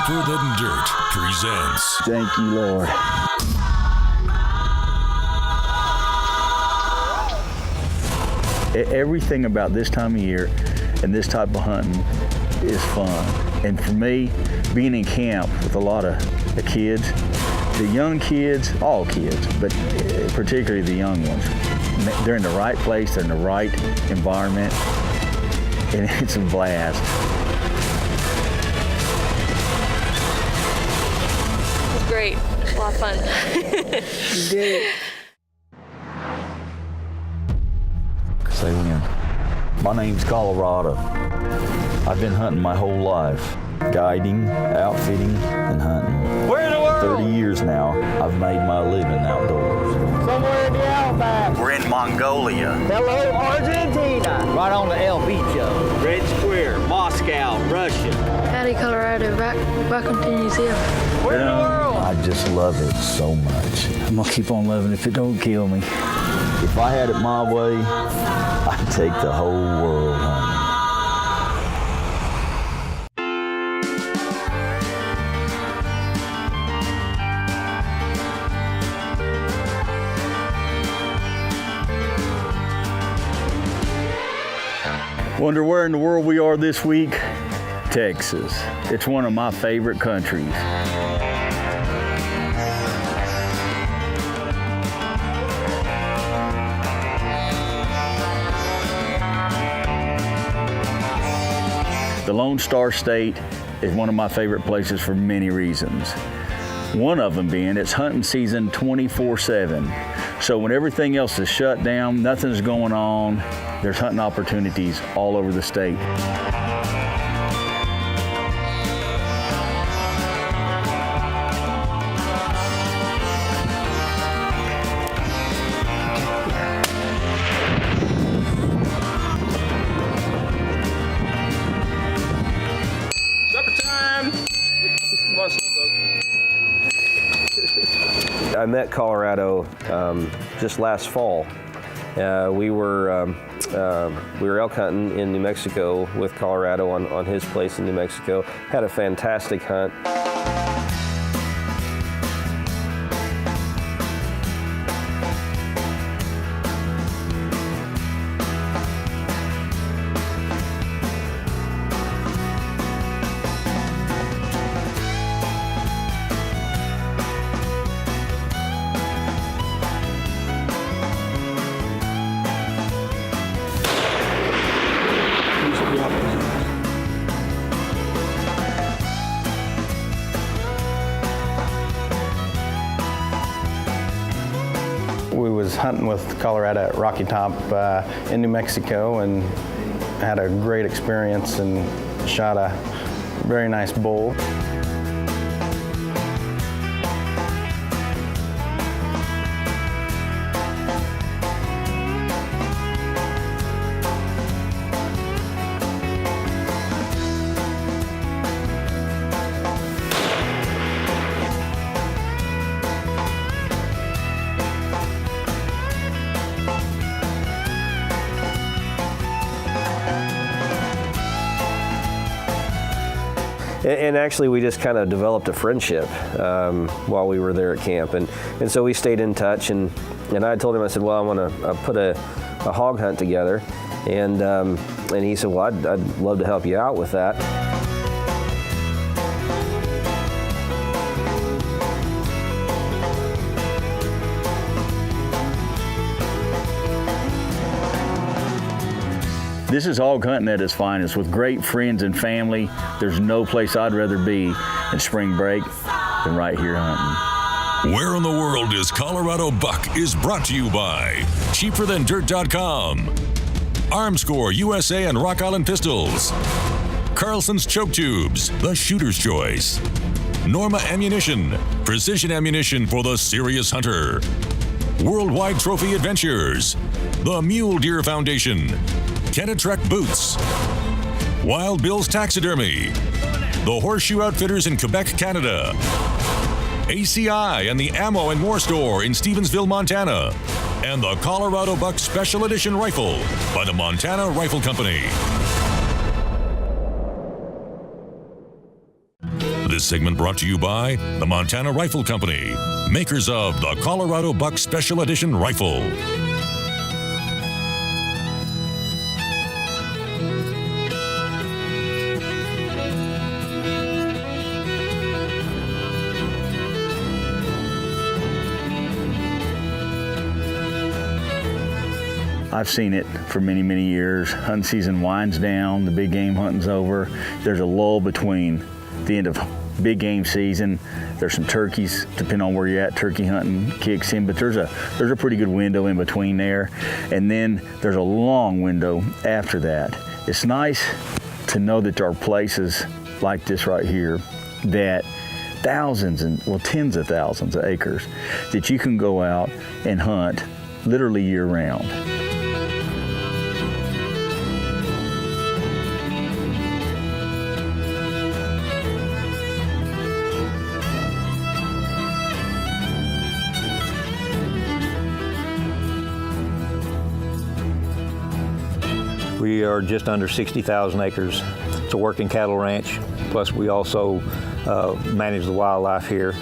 Cheaper Than Dirt presents. Thank you, Lord. Everything about this time of year and this type of hunting is fun. And for me, being in camp with a lot of the kids, the young kids, all kids, but particularly the young ones, they're in the right place, they're in the right environment, and it's a blast. It was great. A lot of fun. You did it. Say when. My name's Colorado. I've been hunting my whole life. Guiding, outfitting, and hunting. Where in the world? 30 years now, I've made my living outdoors. Somewhere in the outback. We're in Mongolia. Hello, Argentina. Right on the El Bicho. Red Square, Moscow, Russia. Howdy, Colorado. Welcome to New Zealand. Where in the world? I just love it so much. I'm gonna keep on loving it if it don't kill me. If I had it my way, I'd take the whole world hunting. Wonder where in the world we are this week? Texas. It's one of my favorite countries. The Lone Star State is one of my favorite places for many reasons. One of them being it's hunting season 24/7. So when everything else is shut down, nothing's going on, there's hunting opportunities all over the state. I met Colorado just last fall. We were elk hunting in New Mexico with Colorado on his place in New Mexico. Had a fantastic hunt. We was hunting with Colorado at Rocky Top in New Mexico and had a great experience and shot a very nice bull. And actually, we just kind of developed a friendship while we were there at camp, and so we stayed in touch. And I told him, I said, well, I want to put a hog hunt together, and he said, well, I'd love to help you out with that. This is hog hunting at its finest. With great friends and family, there's no place I'd rather be in spring break than right here hunting. Where in the World is Colorado Buck is brought to you by CheaperThanDirt.com, Armscore USA and Rock Island Pistols, Carlson's Choke Tubes, the Shooter's Choice, Norma Ammunition, precision ammunition for the serious hunter, Worldwide Trophy Adventures, the Mule Deer Foundation, Kenetrek Boots, Wild Bill's Taxidermy, the Horseshoe Outfitters in Quebec, Canada, ACI and the Ammo and More Store in Stevensville, Montana, and the Colorado Buck Special Edition Rifle by the Montana Rifle Company. This segment brought to you by the Montana Rifle Company, makers of the Colorado Buck Special Edition Rifle. I've seen it for many, many years. Hunting season winds down, the big game hunting's over. There's a lull between the end of big game season. There's some turkeys, depending on where you're at, turkey hunting kicks in, but there's a pretty good window in between there. And then there's a long window after that. It's nice to know that there are places like this right here that thousands and, well, tens of thousands of acres that you can go out and hunt literally year round. We are just under 60,000 acres. It's a working cattle ranch, plus we also manage the wildlife here.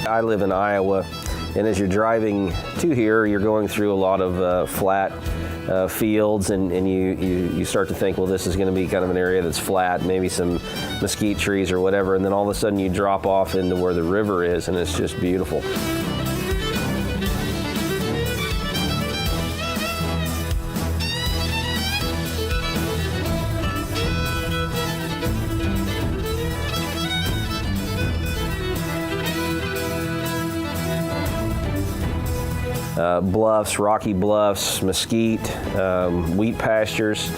I live in Iowa, and as you're driving to here, you're going through a lot of flat fields, and you start to think, well, this is going to be kind of an area that's flat, maybe some mesquite trees or whatever, and then all of a sudden you drop off into where the river is, and it's just beautiful. Bluffs, rocky bluffs, mesquite, wheat pastures,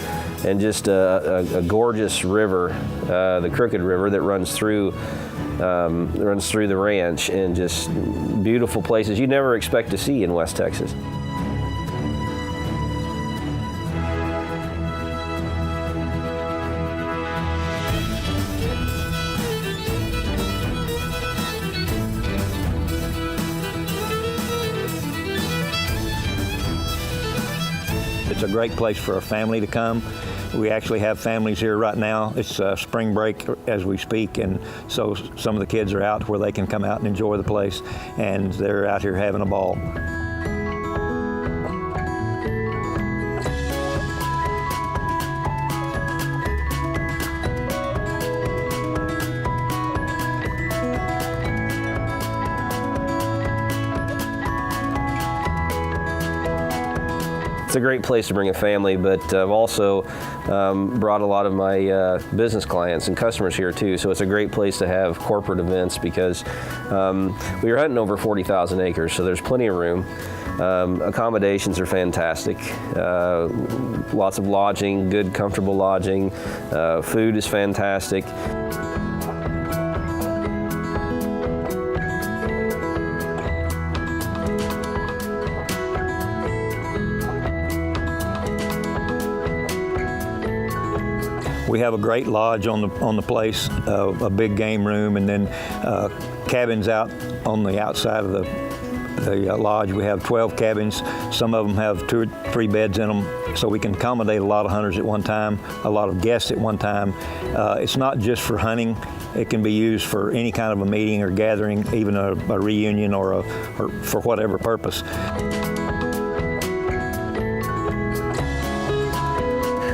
and just a gorgeous river, the Crooked River, that runs through the ranch, and just beautiful places you never expect to see in West Texas. It's a great place for a family to come. We actually have families here right now. It's spring break as we speak, and so some of the kids are out where they can come out and enjoy the place, and they're out here having a ball. It's a great place to bring a family, but I've also brought a lot of my business clients and customers here too, so it's a great place to have corporate events because we are hunting over 40,000 acres, so there's plenty of room. Accommodations are fantastic. Lots of lodging, good, comfortable lodging. Food is fantastic. We have a great lodge on the place, a big game room, and then cabins out on the outside of the lodge. We have 12 cabins. Some of them have 2 or 3 beds in them, so we can accommodate a lot of hunters at one time, a lot of guests at one time. It's not just for hunting. It can be used for any kind of a meeting or gathering, even a reunion or for whatever purpose.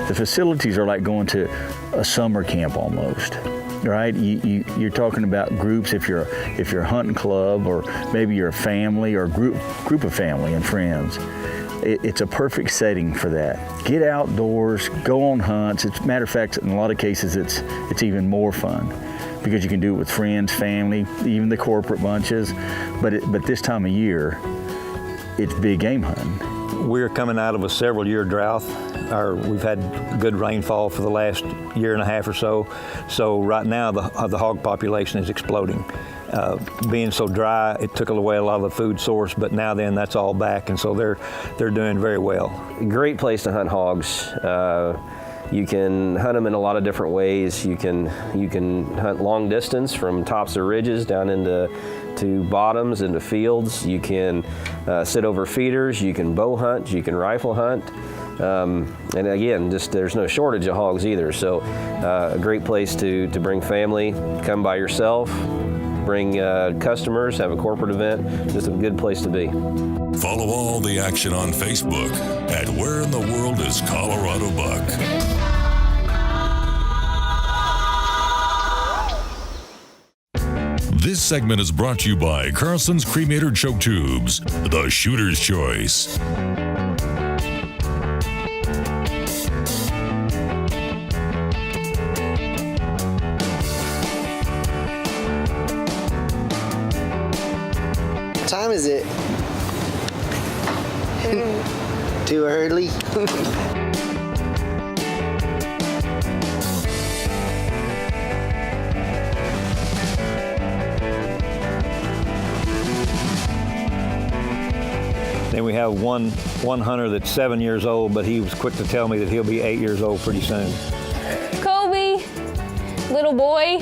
The facilities are like going to a summer camp almost, right? You're talking about groups if you're a hunting club, or maybe you're a family or a group of family and friends. It's a perfect setting for that. Get outdoors, go on hunts. As a matter of fact, in a lot of cases, it's even more fun because you can do it with friends, family, even the corporate bunches. But this time of year, it's big game hunting. We're coming out of a several-year drought. We've had good rainfall for the last year and a half or so. So right now the hog population is exploding. Being so dry, it took away a lot of the food source, but now then that's all back, and so they're doing very well. Great place to hunt hogs. You can hunt them in a lot of different ways. You can hunt long distance from tops of ridges down into bottoms, into fields. You can sit over feeders. You can bow hunt. You can rifle hunt. And again, just there's no shortage of hogs either. So a great place to bring family, come by yourself, bring customers, have a corporate event. Just a good place to be. Follow all the action on Facebook at Where in the World is Colorado Buck? This segment is brought to you by Carlson's Cremator Choke Tubes, the shooter's choice. What time is it? Too early? Then we have one hunter that's 7 years old, but he was quick to tell me that he'll be 8 years old pretty soon. Kobe, little boy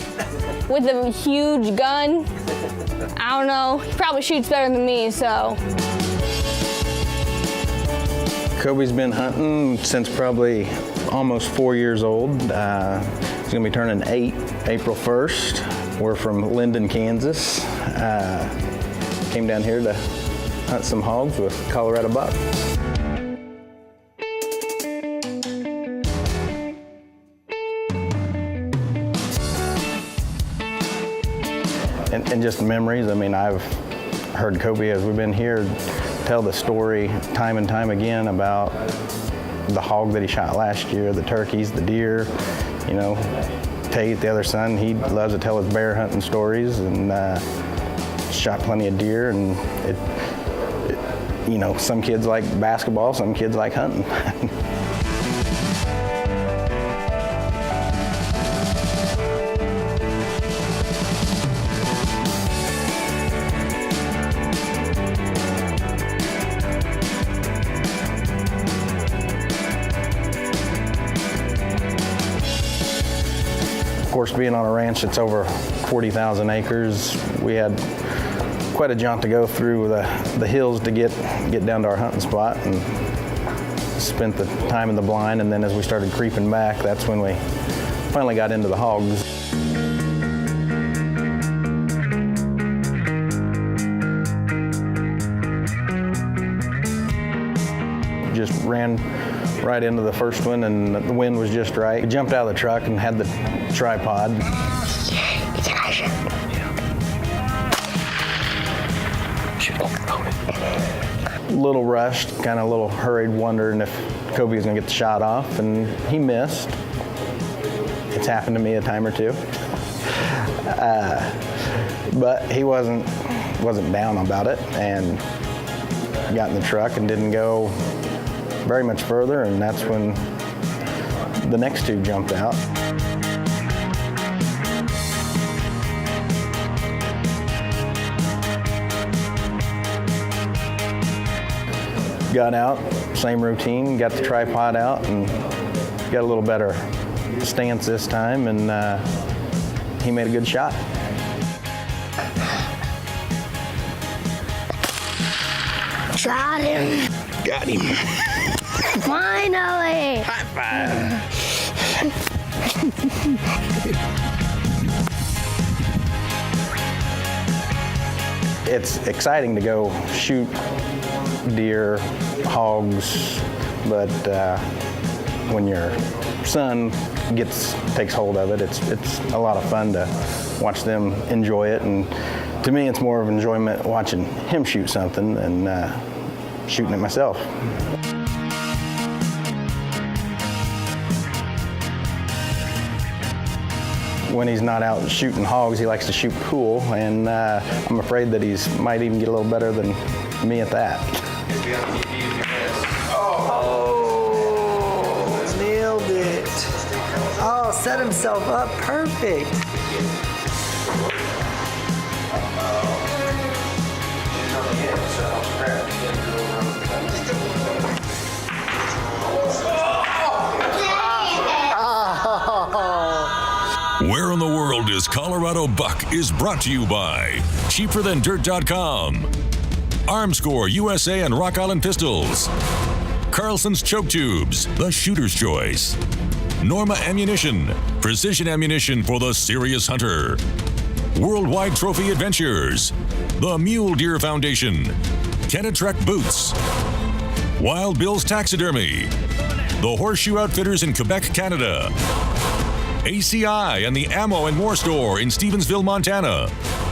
with a huge gun. I don't know, he probably shoots better than me, so. Kobe's been hunting since probably almost 4 years old. He's gonna be turning 8 April 1st. We're from Linden, Kansas. Came down here to hunt some hogs with Colorado buck. And just memories. I mean, I've heard Kobe, as we've been here, tell the story time and time again about the hog that he shot last year, the turkeys, the deer. You know, Tate, the other son, he loves to tell his bear hunting stories, and shot plenty of deer. And you know, some kids like basketball, some kids like hunting. Of course, being on a ranch that's over 40,000 acres, we had quite a jaunt to go through the hills to get down to our hunting spot, and spent the time in the blind. And then as we started creeping back, that's when we finally got into the hogs. Just ran right into the first one, and the wind was just right. We jumped out of the truck and had the tripod. Little rushed, kind of a little hurried, wondering if Kobe was gonna get the shot off, and he missed. It's happened to me a time or two. But he wasn't down about it, and got in the truck and didn't go very much further, and that's when the next two jumped out. Got out, same routine, got the tripod out, and got a little better stance this time, and he made a good shot. Shot him. Got him. Finally. High five. It's exciting to go shoot deer, hogs, but when your son takes hold of it, it's a lot of fun to watch them enjoy it. And to me, it's more of enjoyment watching him shoot something than shooting it myself. When he's not out shooting hogs, he likes to shoot pool, and I'm afraid that he might even get a little better than me at that. Oh, nailed it. Oh, set himself up perfect. oldest Colorado buck is brought to you by CheaperThanDirt.com, Armscore USA and Rock Island Pistols, Carlson's Choke Tubes, the shooter's choice, Norma Ammunition, precision ammunition for the serious hunter, Worldwide Trophy Adventures, the Mule Deer Foundation, Kenetrek Boots, Wild Bill's Taxidermy, the Horseshoe Outfitters in Quebec, Canada, ACI and the Ammo and More Store in Stevensville, Montana,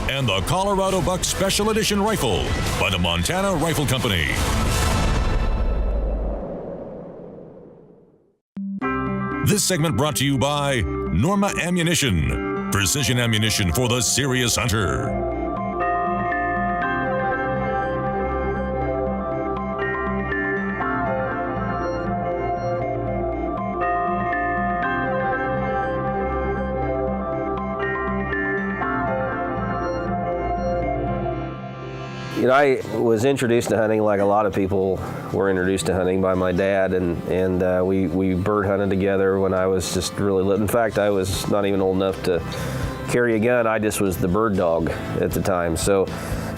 and the Colorado Buck Special Edition Rifle by the Montana Rifle Company. This segment brought to you by Norma Ammunition, precision ammunition for the serious hunter. You know, I was introduced to hunting like a lot of people were introduced to hunting by my dad, and we bird hunted together when I was just really little. In fact, I was not even old enough to carry a gun. I just was the bird dog at the time. So,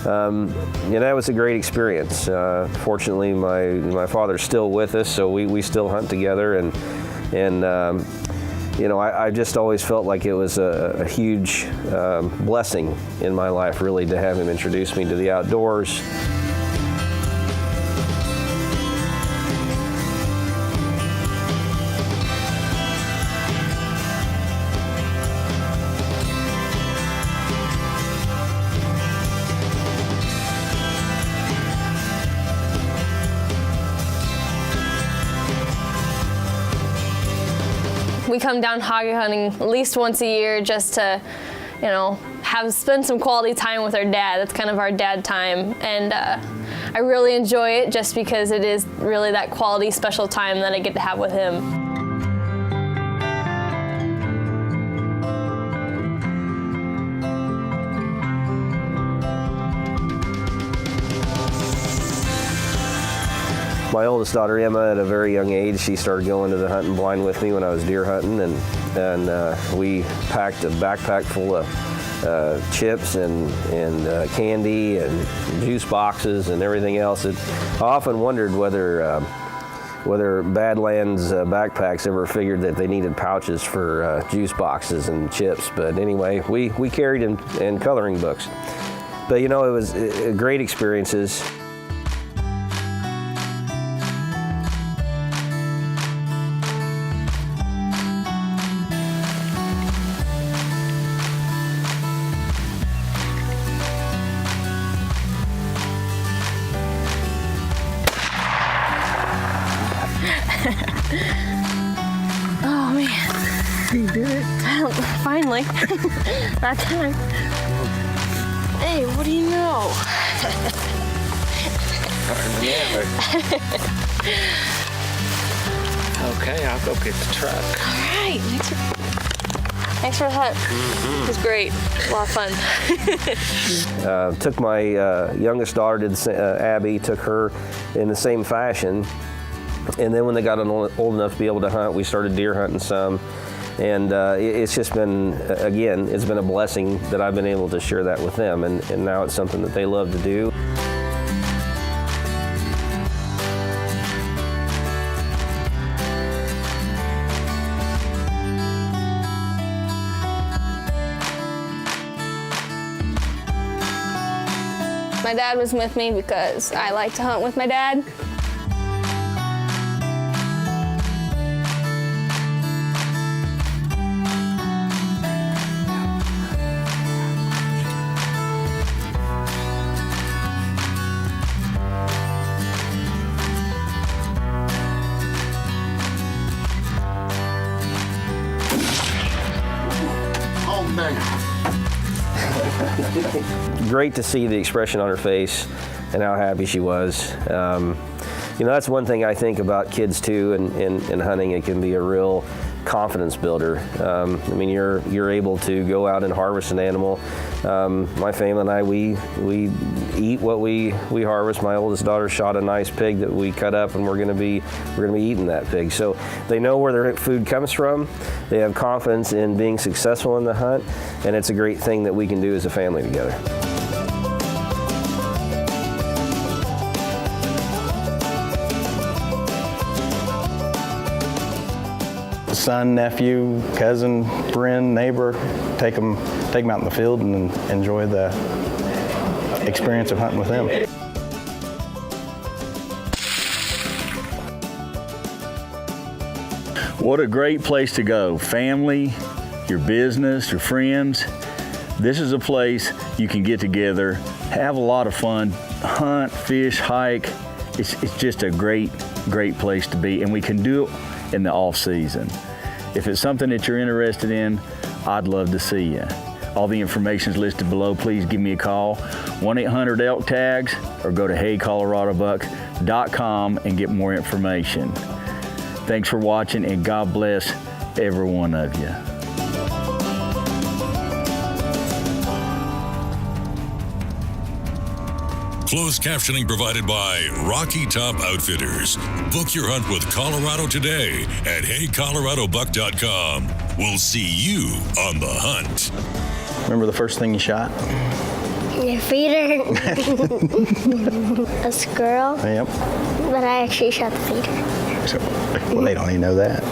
you know, that was a great experience. Fortunately, my father's still with us, so we still hunt together, and you know, I just always felt like it was a huge blessing in my life, really, to have him introduce me to the outdoors. We come down hog hunting at least once a year just to, you know, spend some quality time with our dad. That's kind of our dad time, and I really enjoy it just because it is really that quality special time that I get to have with him. My oldest daughter, Emma, at a very young age, she started going to the hunting blind with me when I was deer hunting, and we packed a backpack full of chips and candy and juice boxes and everything else. I often wondered whether Badlands backpacks ever figured that they needed pouches for juice boxes and chips. But anyway, we carried in coloring books. But you know, it was great experiences. Oh man. You did it? Finally. That time. Hey, what do you know? Okay, I'll go get the truck. All right. Thanks for the hunt. It was great. A lot of fun. Took my youngest daughter, Abby, took her in the same fashion. And then when they got old enough to be able to hunt, we started deer hunting some. And it's just been, again, it's been a blessing that I've been able to share that with them. And now it's something that they love to do. My dad was with me because I like to hunt with my dad. Great to see the expression on her face and how happy she was. You know, that's one thing I think about kids too, and hunting. It can be a real confidence builder. I mean, you're able to go out and harvest an animal. My family and I, we eat what we harvest. My oldest daughter shot a nice pig that we cut up, and we're gonna be eating that pig. So they know where their food comes from. They have confidence in being successful in the hunt, and it's a great thing that we can do as a family together. Son, nephew, cousin, friend, neighbor, take them out in the field and enjoy the experience of hunting with them. What a great place to go. Family, your business, your friends. This is a place you can get together, have a lot of fun, hunt, fish, hike. It's just a great place to be, and we can do it in the off season. If it's something that you're interested in, I'd love to see you. All the information is listed below. Please give me a call, 1-800-ELK-TAGS, or go to HeyColoradoBuck.com and get more information. Thanks for watching, and God bless every one of you. Closed captioning provided by Rocky Top Outfitters. Book your hunt with Colorado today at HeyColoradoBuck.com. We'll see you on the hunt. Remember the first thing you shot? Your feeder. A squirrel. Yep. But I actually shot the feeder. Well, they don't even know that.